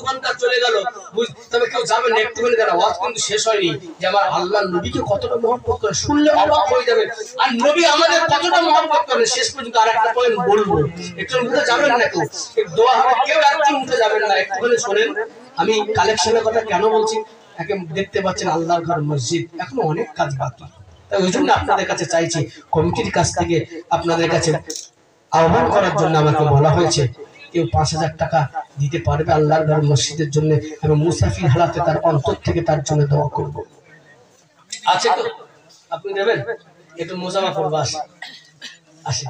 ঘন্টা চলে গেল, তবে কেউ যাবেন না, একটুখানি দাঁড়া, ওয়াজ কিন্তু শেষ হয়নি। যে আমার আল্লাহ নবীকে কতটা মহব্বত করে শুনলে অবাক হয়ে যাবেন, আর নবী আমাদের কতটা মহব্বত করে শেষ পর্যন্ত আর একটা পয়েন্ট বলবো। একটু উঠে যাবেন না, কেউ দোয়া হবে, কেউ একজন উঠে যাবেন না, একটুখানি শোনেন। আমি কালেকশনের কথা কেন বলছি, একে দেখতে পাচ্ছেন আল্লাহর ঘর মসজিদ, এখনো অনেক কাজ বাকি। তাই ওই জন্য আপনাদের কাছে চাইছি, কমিটির কাছ থেকে আপনাদের কাছে আহ্বান করার জন্য আমাকে বলা হয়েছে, কেউ 5,000 টাকা দিতে পারবে আল্লাহর ঘর মসজিদের জন্য, এবং মুসাফির হালাতে তার অন্তর থেকে তার জন্য দোয়া করব। আছে তো? আপনি দেবেন? একটু মোজামা করবো, আসে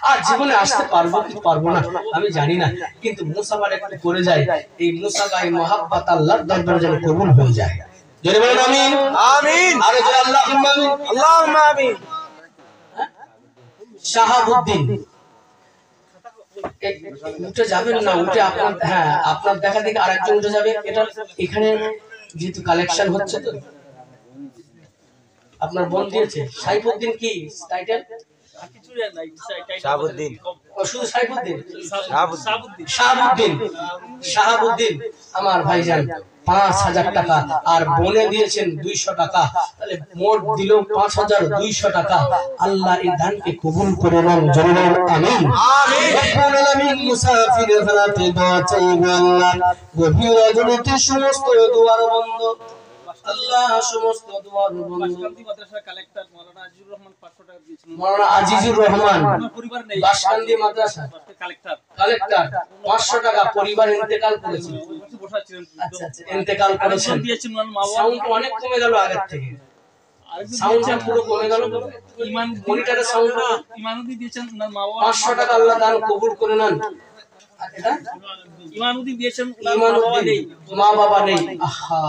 আর জীবনে আসতে পারবো কি পারবো না আমি জানি না, কিন্তু মুসাফার একটু করে যায়, এই মুসাফায় মহাব্বত আল্লাহর দরবারে যেন কবুল হয়ে যায়। জোরে বলেন আমিন। আমিন। আরে জোরে আল্লাহুম্মা আমিন। আল্লাহুম্মা আমিন। শাহাবুদ্দিন উঠে যাবেন না, উঠে আপনার, হ্যাঁ আপনার দেখা দেখে আরেকজন উঠে যাবে। এটা এখানে যেহেতু কালেকশন হচ্ছে, তো আপনার বোন দিয়েছে সাইফুদ্দিন, কি টাইটেল? শাহাবুদ্দিন। শুধু সাইফুদ্দিন? শাহাবুদ্দিন আমার ভাইজান 5,000 টাকা, আর বোনে দিয়েছেন 200 টাকা, তাহলে মোট দিল 5,200 টাকা। আল্লাহ এই দানকে কবুল করে নেন, জোরে বলেন আমিন। রব্বুল আলামিন মুসাফিরের হালাতে দোয়া চাইবে আল্লাহ, গভীর রজনীতে সমস্ত দুয়ার বন্ধ, আল্লাহ সমস্ত দুয়ার বন্ধ। মাদ্রাসার কালেক্টর মাওলানা আজিজুর রহমান 500 টাকা দিয়েছেন। মাওলানা আজিজুর রহমান পরিবার নেই, বাসকান্দি মাদ্রাসা কালেক্টর 500 টাকা, পরিবার ইন্তেকাল করেছে। আচ্ছা আচ্ছা, ইন্তেকাল করেছেন। সাউন্ড অনেক কমে গেল আগের থেকে, সাউন্ডটা পুরো কমে গেল। ইমান মনিটরের সাউন্ড ইমানুদ্দিন দিয়েছেন, ওনার মা বাবা 500 টাকা, আল্লাহ দান কবুল করে নেন। এটা ইমানুদ্দিন দিয়েছেন, ইমানুদ্দিন মা বাবা নেই। আহা,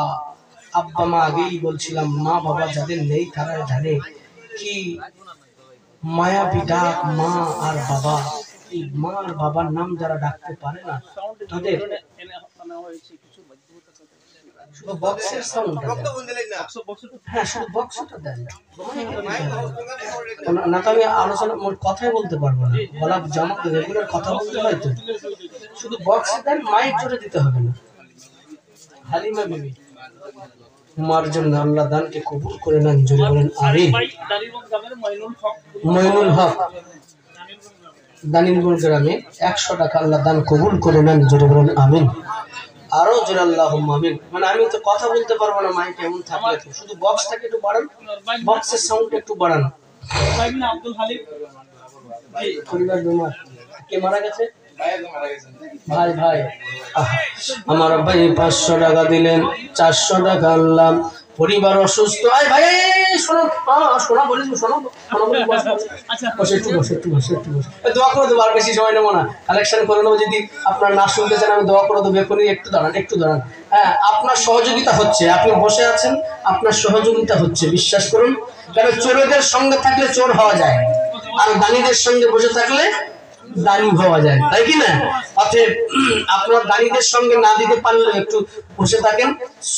আব্বা মা আগেই বলছিলাম, মা বাবা যাদের নেই তারা জানে কি মায়াবী ডাক মা আর বাবা। এই মা আর বাবার নাম যারা ডাকতে পারে না, তাদের শুধু বক্সের সাউন্ড, হ্যাঁ শুধু বক্সটা দেন না, তো আমি আলোচনা মোট কথাই বলতে পারবো না, বলা জামা রেগুলার কথা বলতে হয়, তো শুধু বক্স দেন, মাইক জোরে দিতে হবে না। হালিমা বিবি মার জন্য আল্লাহ দানকে কবুল করে নেন, জোরে বলেন আমিন। মইনুল হক দানিলগঞ্জ গ্রামে 100 টাকা, আল্লাহ দান কবুল করে নেন, জোরে বলেন আমিন। আরো জোরে আল্লাহুম্মা আমিন। মানে আমি তো কথা বলতে পারবো না, মাইক এমন থাকলে, শুধু বক্সটাকে একটু বাড়ান, বক্সের সাউন্ড একটু বাড়ান। আব্দুল হালিম পরিবার বেমার, কে মারা গেছে? ভাই ভাই আমার ভাই 500 টাকা দিলেন, 400 টাকা আল্লাহ, পরিবার অসুস্থ। আয় ভাই শোনো, শোনা বলিস, শোনো দোয়া করে দেবো, আর বেশি সময় নেবো না, কালেকশন করে নেবো। যদি আপনার না শুনতে চান আমি দোয়া করে দেবো এখনই। একটু দাঁড়ান, একটু দাঁড়ান। হ্যাঁ আপনার সহযোগিতা হচ্ছে, আপনি বসে আছেন, আপনার সহযোগিতা হচ্ছে, বিশ্বাস করুন। কারণ চোরদের সঙ্গে থাকলে চোর হওয়া যায়, আর দানিদের সঙ্গে বসে থাকলে দানি হওয়া যায়, তাই কি না? অতএব আপনার দানিদের সঙ্গে না দিতে পারলে একটু বসে থাকেন,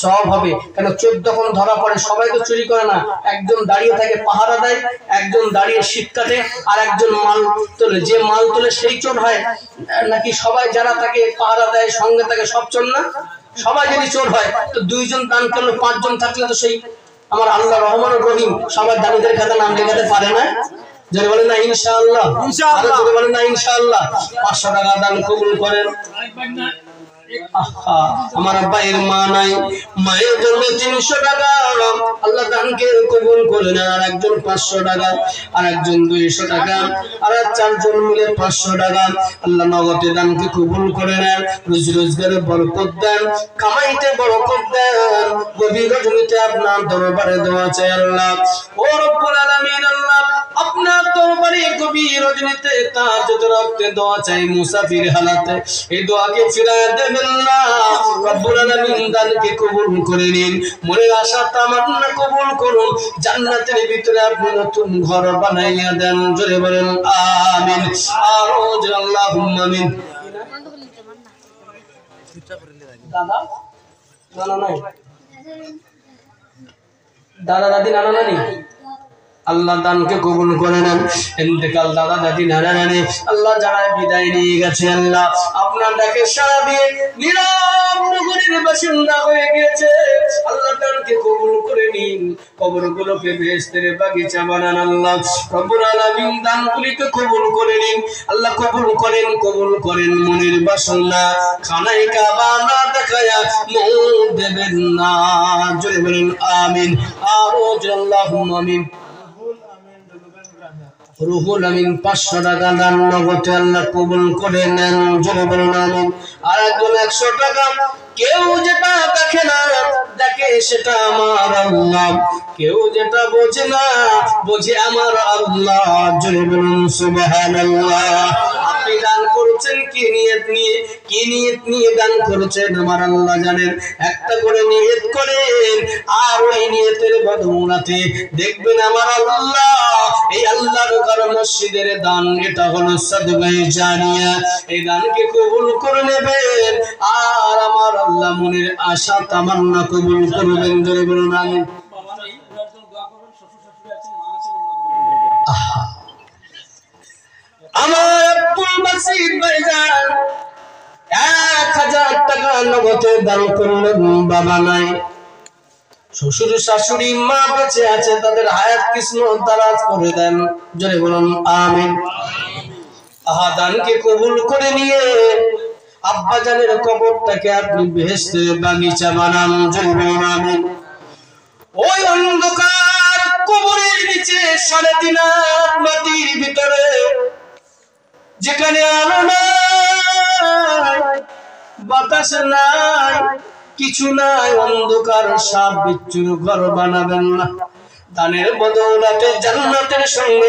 সব হবে। কেন চোর যখন ধরা পড়ে, সবাই তো চুরি করে না, একজন দাঁড়িয়ে থাকে পাহারা দেয়, একজন দাঁড়িয়ে শীত কাটে, আর একজন মাল তোলে। যে মাল তোলে সেই চোর হয় নাকি সবাই যারা তাকে পাহারা দেয় সঙ্গে থাকে সব চোর না? সবাই যদি চোর হয় তো 2 জন দান করলে 5 জন থাকলে তো সেই আমার আল্লাহ রহমানুর রহিম সবাই দানিদের খাতা নাম লেখাতে পারে না? জোরে বলেন না ইনশাআল্লাহ, ইনশাআল্লাহ, জোরে বলেন না ইনশাআল্লাহ। 500 টাকা দান কবুল করেন। আমার ভাইয়ের মা নাই, মায়ের জন্য 300 টাকা, আল্লাহ দানকে কবুল করে নেন। আর একজন 500 টাকা, আর একজন 200 টাকা, আর 4 জন মিলে 500 টাকা, আল্লাহ নগদে দানকে কবুল করে নেন। রুজি রোজগারে বরকত দেন, কামাইতে বরকত দেন। গভীর রজনীতে আপনার দরবারে দোয়া চাই আল্লাহ। ও রব্বুল আলামিন, আল্লাহ আপনার দরবারে গভীর রজনীতে তাহাজ্জুদ রাতে দোয়া চাই, মুসাফির হালাতে এই দোয়াকে ফিরায় দেবেন না। রব্বুল আলামিন দানকে কবুল করে নিন, মনের আশা তামান্না কবুল করুন, জান্নাতের ভিতরে আপনি নতুন ঘর বানাইয়া দেন, জোরে বলেন আমিন। আর আল্লাহুম্মা আমিন। দাদা নানা নাই, দাদা দাদি নানা নানি আল্লাহ দানকে কবুল করে নেন। ইন্তেকাল দাদা দাদি নানা নানি আল্লাহ যারা বিদায় নিয়ে গেছে আল্লাহ আপনার ডাকে সাড়া দিয়ে নীরব নগরীর বাসিন্দা হয়ে গেছে আল্লাহ দানকে কবুল করে নিন, কবরগুলোকে বেহেশতের বাগিচা বানান আল্লাহ রব্বুল আলামিন। দানগুলিকে কবুল করে নিন আল্লাহ, কবুল করেন মনের বাসনা খানায় কাবা না দেখায়া মন দেবেন না। জোরে বলেন আমিন। আরো আল্লাহুম্মা আমিন। রুহুল আমিন 500 টাকা দান নগদে আল্লাহ কবুল করে নেন। জোরে বলেন আমিন। আর একজন 100 টাকা, কেউ যেটা দেখে না দেখে সেটা আমার আল্লাহ, কেউ যেটা বোঝে না বোঝে আমার আল্লাহ। জোরে বলুন সুবহানাল্লাহ। আপনি দান করেছেন কি নিয়ত নিয়ে দান করেছেন আমার আল্লাহ জানেন। একটা করে নিয়ত করেন আর ওই নিয়তের বদৌলতে দেখবেন আমার আল্লাহ এই আল্লাহর ঘর মসজিদের দান, এটা হলো সাদকায়ে জারিয়া, এই দানকে কবুল করে নেবেন আর আমার আল্লাহ মনের আশা তামান্না কবুল করবেন। জোরে বলুন আমিন। আমার আব্দুল বাসির ভাইজান 1000 টাকা নগদে দান করলেন। বাবা নাই, শ্বশুর শাশুড়ি মা বেঁচে আছে, তাদের হায়াত কিসমত দারাজ করে দেন। জোরে বলুন আমিন। দানকে কবুল করে নিয়ে আব্বা জানের কবরটাকে আপনি বেহেশতের বাগিচা বানান। জোরে বলুন আমিন। ওই অন্ধকার কবরের নিচে 3.5 হাত মাটির ভিতরে যেখানে আলো নাই বাতাস নাই কিছু নাই, অন্ধকার সাপ বিচ্ছুর ঘর বানাবেন না। দানের বদৌলতে জান্নাতের সঙ্গে